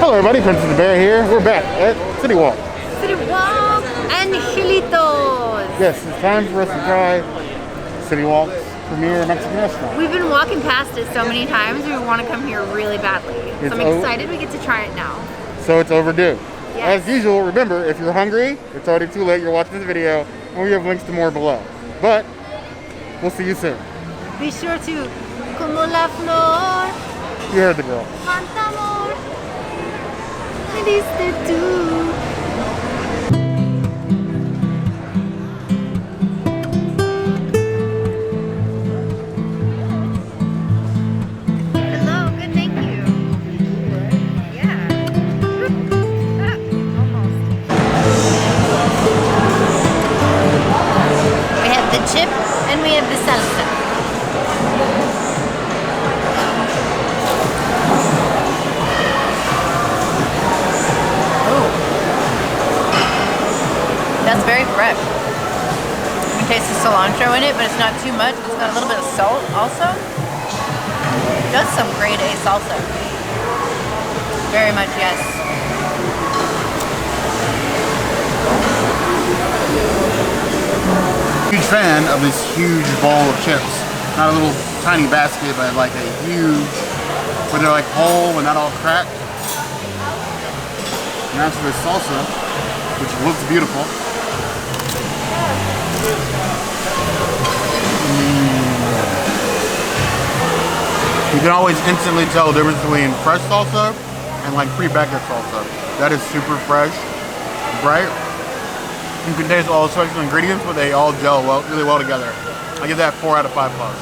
Hello everybody, Princess the Bear here. We're back at CityWalk. CityWalk Antojitos. Yes, it's time for us to try CityWalk's premier Mexican restaurant. We've been walking past it so many times and we want to come here really badly. So I'm excited we get to try it now. So it's overdue. Yes. As usual, remember, if you're hungry, it's already too late, you're watching this video, and we have links to more below. But, we'll see you soon. Be sure to, como la flor, You heard the girl. canta amor, me diste tú. Hello, good, thank you. Yeah. Almost. We have the chip and we have the salsa. That's very fresh. You can taste the cilantro in it, but it's not too much. It's got a little bit of salt also. That's some grade A salsa. Very much, yes. Huge fan of this huge bowl of chips. Not a little tiny basket, but like a huge, where they're like whole and not all cracked. Now to the salsa, which looks beautiful. You can always instantly tell the difference between fresh salsa and like pre-packaged salsa. That is super fresh, bright. You can taste all the special ingredients, but they all gel really well together. I give that 4 out of 5 plus.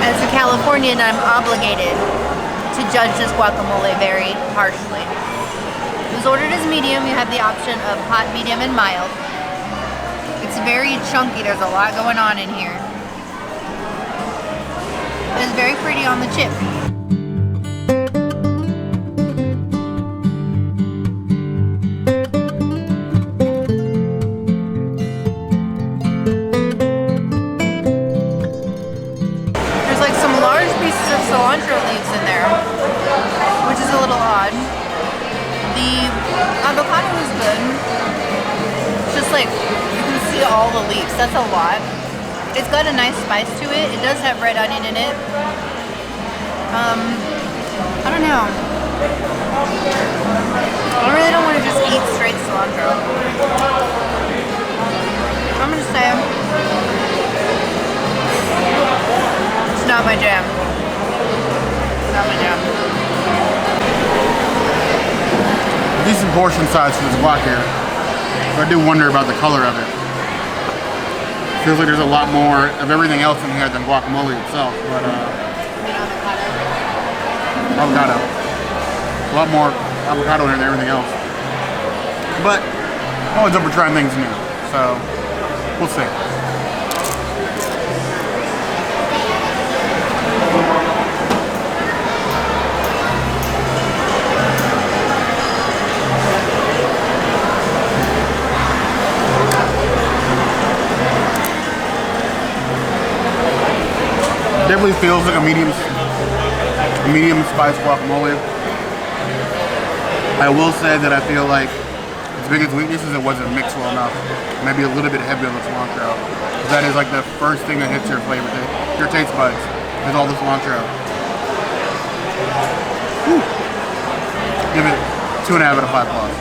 As a Californian, I'm obligated to judge this guacamole very harshly. It was ordered as medium. You have the option of hot, medium, and mild. It's very chunky. There's a lot going on in here. It's very pretty on the chip. There's like some large pieces of cilantro leaves in there, which is a little odd. The avocado is good. It's just like, you can see all the leaves. That's a lot. It's got a nice spice to it. It does have red onion in it. I don't know. I really don't want to just eat straight cilantro. I'm gonna say it's not my jam. Not my jam. Decent portion size for this guac here. But I do wonder about the color of it. Feels like there's a lot more of everything else in here than guacamole itself. But avocado. A lot more avocado in it than everything else. But I'm always up for trying things new. So we'll see. Definitely feels like a medium spice guacamole. I will say that I feel like its biggest weakness is it wasn't mixed well enough. Maybe a little bit heavy on the cilantro. That is like the first thing that hits your flavor, your taste buds, is all the cilantro. Whew. Give it 2.5 out of 5 plus.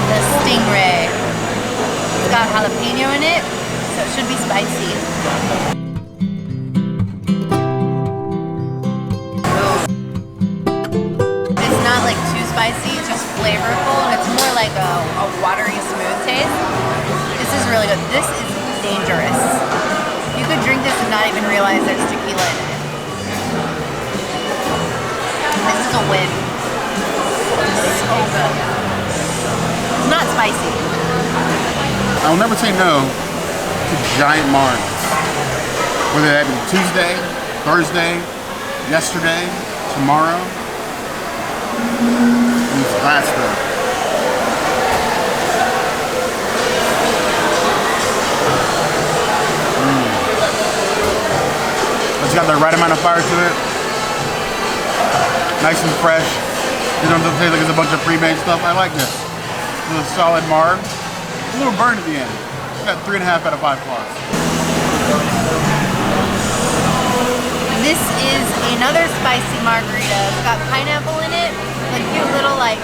The Stingray. It's got jalapeno in it, so it should be spicy. It's not like too spicy, it's just flavorful. It's more like a watery, smooth taste. This is really good. This is dangerous. You could drink this and not even realize there's tequila in it. This is a win. So good. It's not spicy. I will never say no to giant margs. Whether that be Tuesday, Thursday, yesterday, tomorrow. These glass though. It's got the right amount of fire to it. Nice and fresh. You don't taste like it's a bunch of pre-made stuff. I like this. It's a solid marg. A little burn at the end. It's got 3.5 out of 5 claws. This is another spicy margarita. It's got pineapple in it, a cute little like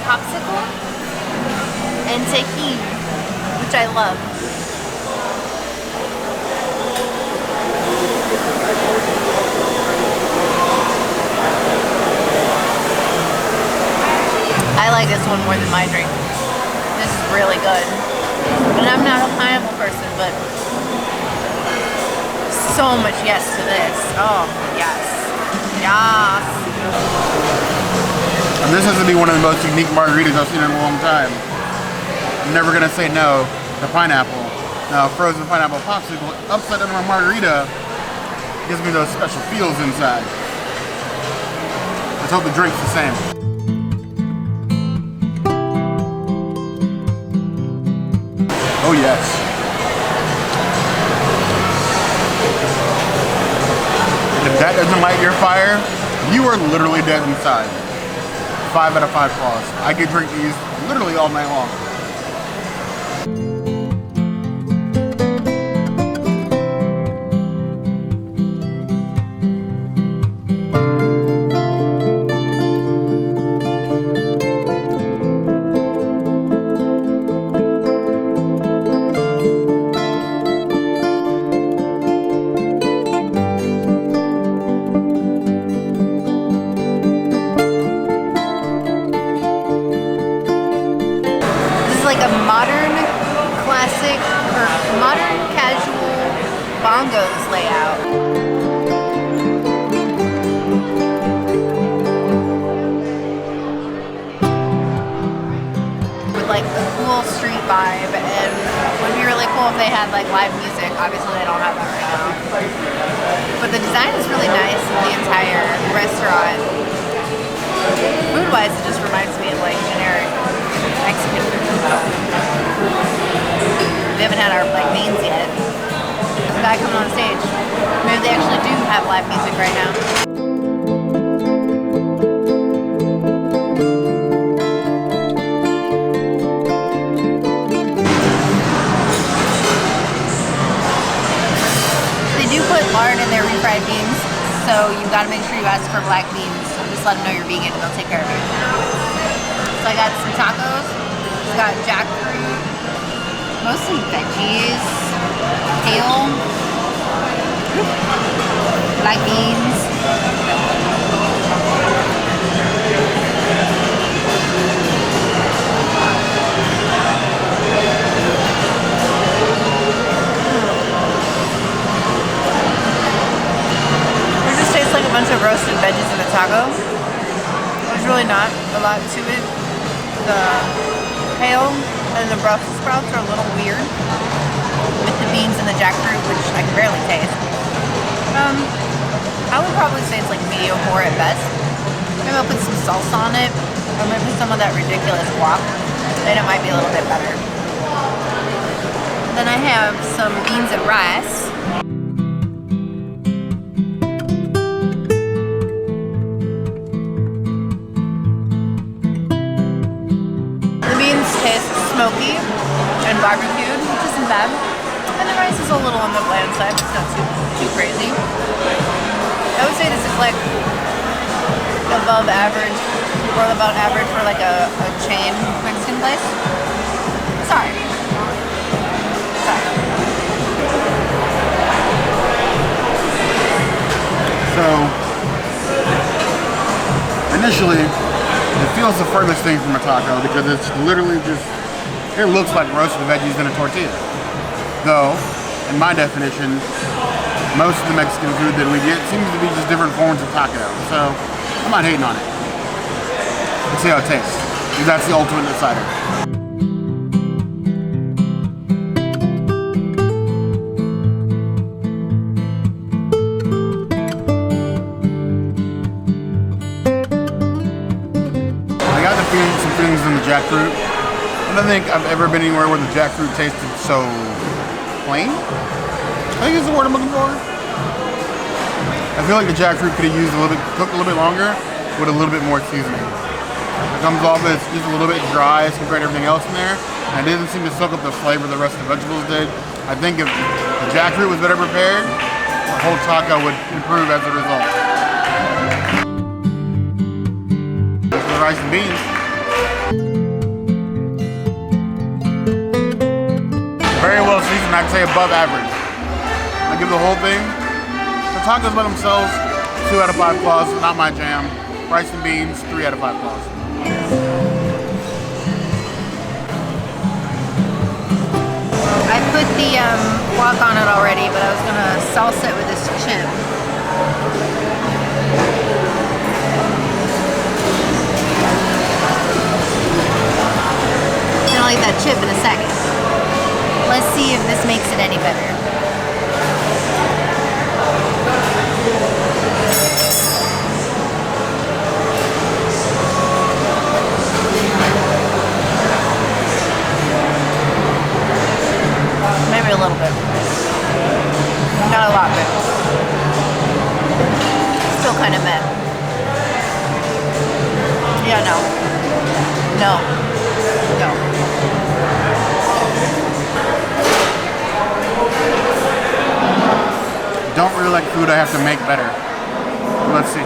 popsicle, and tequila, which I love. I like this one more than my drink. This is really good. And I'm not a pineapple person, but so much yes to this. Oh, yes. Yes. And this has to be one of the most unique margaritas I've seen in a long time. I'm never gonna say no to pineapple. Now, frozen pineapple popsicle upside down my margarita gives me those special feels inside. Let's hope the drink's the same. Oh yes. If that doesn't light your fire, you are literally dead inside. 5 out of 5 claws. I could drink these literally all night long. Like a modern classic or modern casual bongos layout. With like a cool street vibe, and it would be really cool if they had like live music. Obviously they don't have that right now. But the design is really nice of the entire restaurant. Food-wise, it just reminds me of like generic Mexican food. We haven't had our like beans yet. There's a guy coming on stage. Maybe they actually do have live music right now. They do put lard in their refried beans, so you gotta make sure you ask for black beans. Just let them know you're vegan and they'll take care of you. So I got some tacos. We got jackfruit, mostly veggies, kale, black beans. It just tastes like a bunch of roasted veggies in a taco. There's really not a lot to it. The kale and the Brussels sprouts are a little weird with the beans and the jackfruit, which I can barely taste. I would probably say it's like mediocre at best. Maybe I'll put some salsa on it, or maybe some of that ridiculous guac, then it might be a little bit better. Then I have some beans and rice. Smoky and barbecued, which isn't bad. And the rice is a little on the bland side, but it's not too crazy. I would say this is like above average, or about average for like a chain Mexican place. Sorry. So, initially, it feels the furthest thing from a taco because it's literally just, it looks like roasted veggies in a tortilla. Though, in my definition, most of the Mexican food that we get seems to be just different forms of taco. So, I'm not hating on it. Let's see how it tastes. Because that's the ultimate decider. jackfruit. I don't think I've ever been anywhere where the jackfruit tasted so plain. I think is the word I'm looking for. I feel like the jackfruit could have used cooked a little bit longer with a little bit more seasoning. It comes off as just a little bit dry as compared to everything else in there, and it didn't seem to soak up the flavor the rest of the vegetables did. I think if the jackfruit was better prepared, the whole taco would improve as a result. This is the rice and beans. Very well seasoned, I'd say above average. I give the whole thing. The tacos by themselves, 2 out of 5 claws, not my jam. Rice and beans, 3 out of 5 claws. I put the guac on it already, but I was gonna salsa it with this chip. I like that chip in a second. Let's see if this makes it any better. Maybe a little bit. Not a lot, but still kind of meh. Yeah, no. No. Don't really like food I have to make better. Let's see.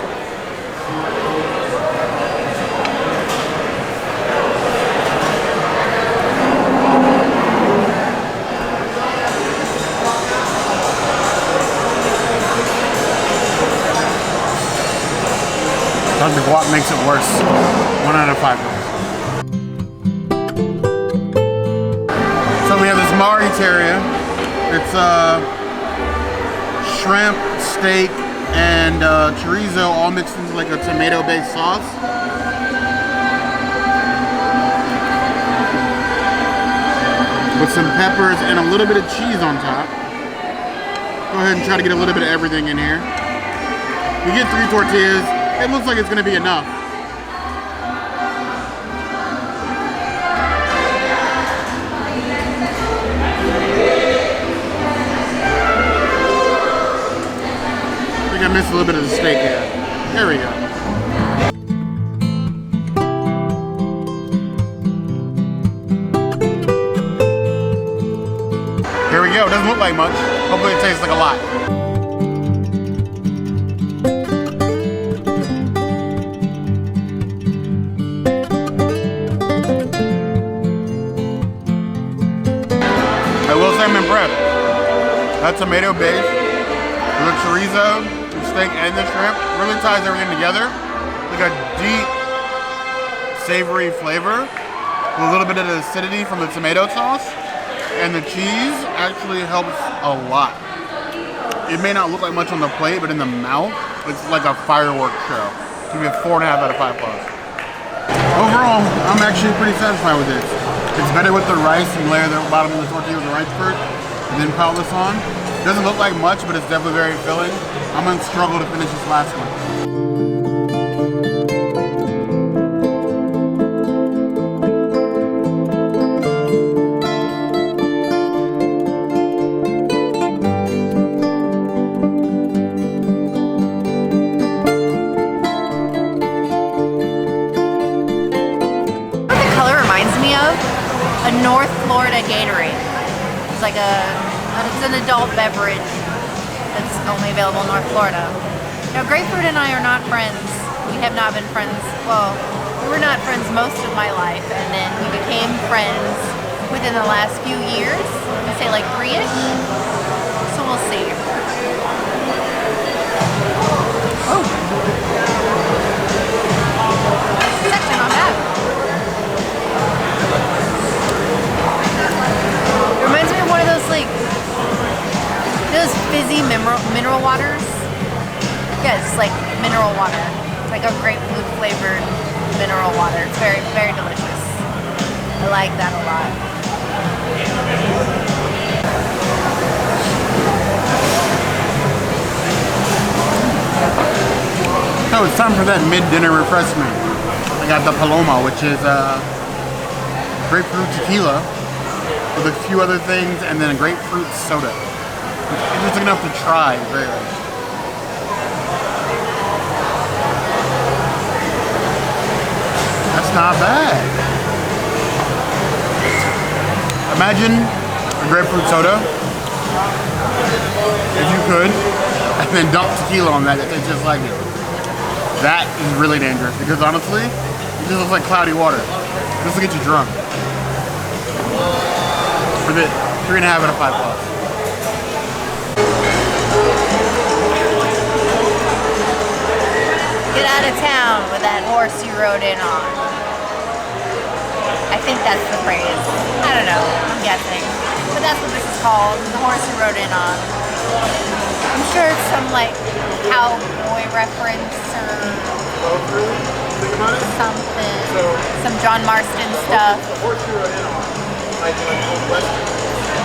The guac makes it worse. 1 out of 5. So we have this maritaria. It's shrimp, steak, and chorizo all mixed into like a tomato-based sauce. With some peppers and a little bit of cheese on top. Go ahead and try to get a little bit of everything in here. You get 3 tortillas. It looks like it's going to be enough. I think I missed a little bit of the steak here. There we go. Here we go. It doesn't look like much. Hopefully it tastes like a lot. I'm impressed. That tomato base, the chorizo, the steak, and the shrimp really ties everything together. Like a deep, savory flavor with a little bit of the acidity from the tomato sauce. And the cheese actually helps a lot. It may not look like much on the plate, but in the mouth, it's like a fireworks show. Give it 4.5 out of 5 claws. Overall, I'm actually pretty satisfied with this. It's better with the rice and layer the bottom of the tortilla with the rice first, and then pile this on. It doesn't look like much, but it's definitely very filling. I'm gonna struggle to finish this last one. A North Florida Gatorade. It's like it's an adult beverage that's only available in North Florida. Now, Grapefruit and I are not friends. We have not been friends. Well, we were not friends most of my life, and then we became friends within the last few years. I'd say like 3-ish. So we'll see. Oh. It's actually not bad. Reminds me of one of those those fizzy mineral waters. Yeah, it's like mineral water. It's like a grapefruit flavored mineral water. It's very, very delicious. I like that a lot. So it's time for that mid-dinner refreshment. I got the Paloma, which is grapefruit tequila with a few other things, and then a grapefruit soda. It's just enough to try, really. That's not bad. Imagine a grapefruit soda, if you could, and then dump tequila on that. It's just like it. That is really dangerous because honestly, it just looks like cloudy water. This will get you drunk. For the 3.5 out of 5 plus. Get out of town with that horse you rode in on. I think that's the phrase. I don't know. I'm guessing. But that's what this is called. The horse you rode in on. I'm sure it's some like cowboy reference or something. Some John Marston stuff. The horse you rode in on, like Old Western.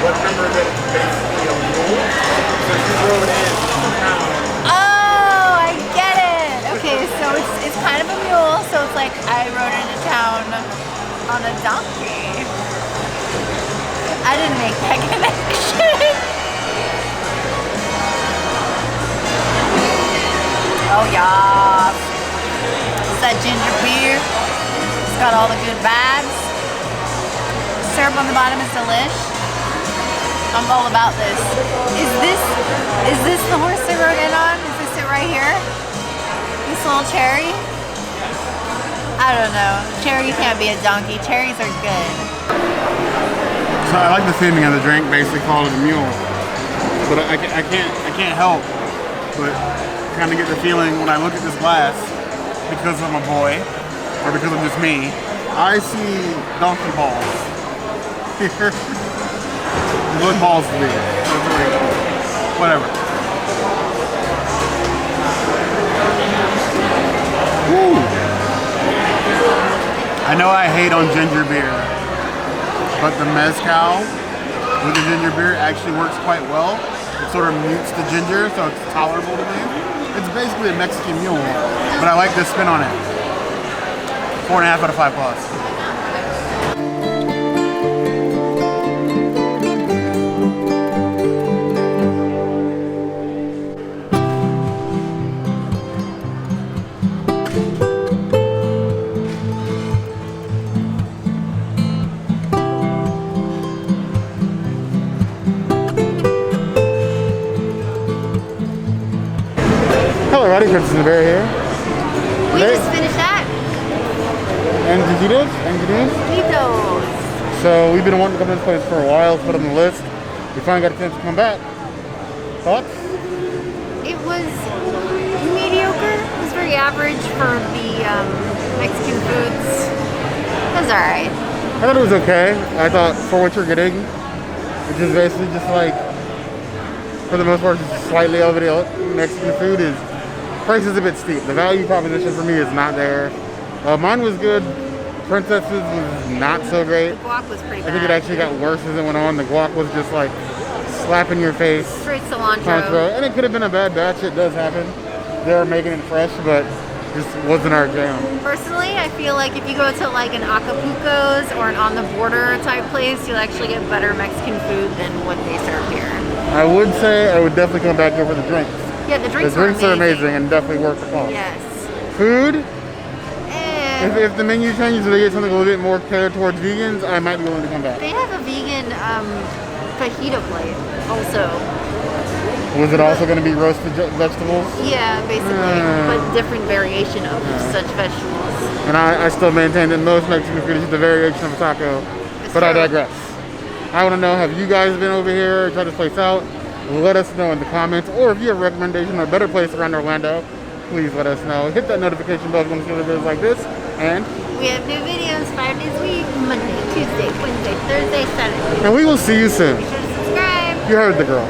But remember that it's basically a mule. So you rode in town. Oh, I get it. Okay, so it's kind of a mule. So it's like I rode into town on a donkey. I didn't make that connection. Oh yeah. It's that ginger beer. It's got all the good vibes. Syrup on the bottom is delish. I'm all about this. Is this the horse I rode in on? Is this it right here? This little cherry? I don't know. Cherry can't be a donkey. Cherries are good. So I like the theming of the drink, basically called it a mule. But I can't help but kind of get the feeling when I look at this glass, because I'm a boy, or because I'm just me, I see donkey balls here. Good balls to me. Whatever. Woo. I know I hate on ginger beer, but the mezcal with the ginger beer actually works quite well. It sort of mutes the ginger, so it's tolerable to me. It's basically a Mexican mule, but I like the spin on it. 4.5 out of 5 plus. Hello, Roddy, Crimson the Bear here. We just finished that. Antojitos? Antojitos. So we've been wanting to come to this place for a while, put it on the list. We finally got a chance to come back. Thoughts? It was mediocre. It was very average for the Mexican foods. It was alright. I thought it was okay. I thought for what you're getting, which is basically just like, for the most part, just slightly elevated Mexican food, is price is a bit steep. The value proposition for me is not there. Mine was good. Princess's was not so great. The guac was pretty bad. I think it actually got worse as it went on. The guac was just like slapping your face. Straight cilantro. And it could have been a bad batch. It does happen. They were making it fresh, but just wasn't our jam. Personally, I feel like if you go to like an Acapulco's or an On the Border type place, you'll actually get better Mexican food than what they serve here. I would say I would definitely come back here for the drinks. Yeah, the drinks are amazing and definitely worth the cost. Yes. Food? If the menu changes or they get something a little bit more catered towards vegans, I might be willing to come back. They have a vegan fajita plate also. Was it also going to be roasted vegetables? Yeah, basically, but different variation of such vegetables. And I still maintain that most Mexican food is just a variation of a taco, but I digress. I want to know, have you guys been over here, tried this place out? Let us know in the comments, or if you have a recommendation or a better place around Orlando, please let us know. Hit that notification bell if you want to see other videos like this, and we have new videos 5 days a week, Monday, Tuesday, Wednesday, Thursday, Saturday. And we will see you soon. Be sure to subscribe. You heard the girl.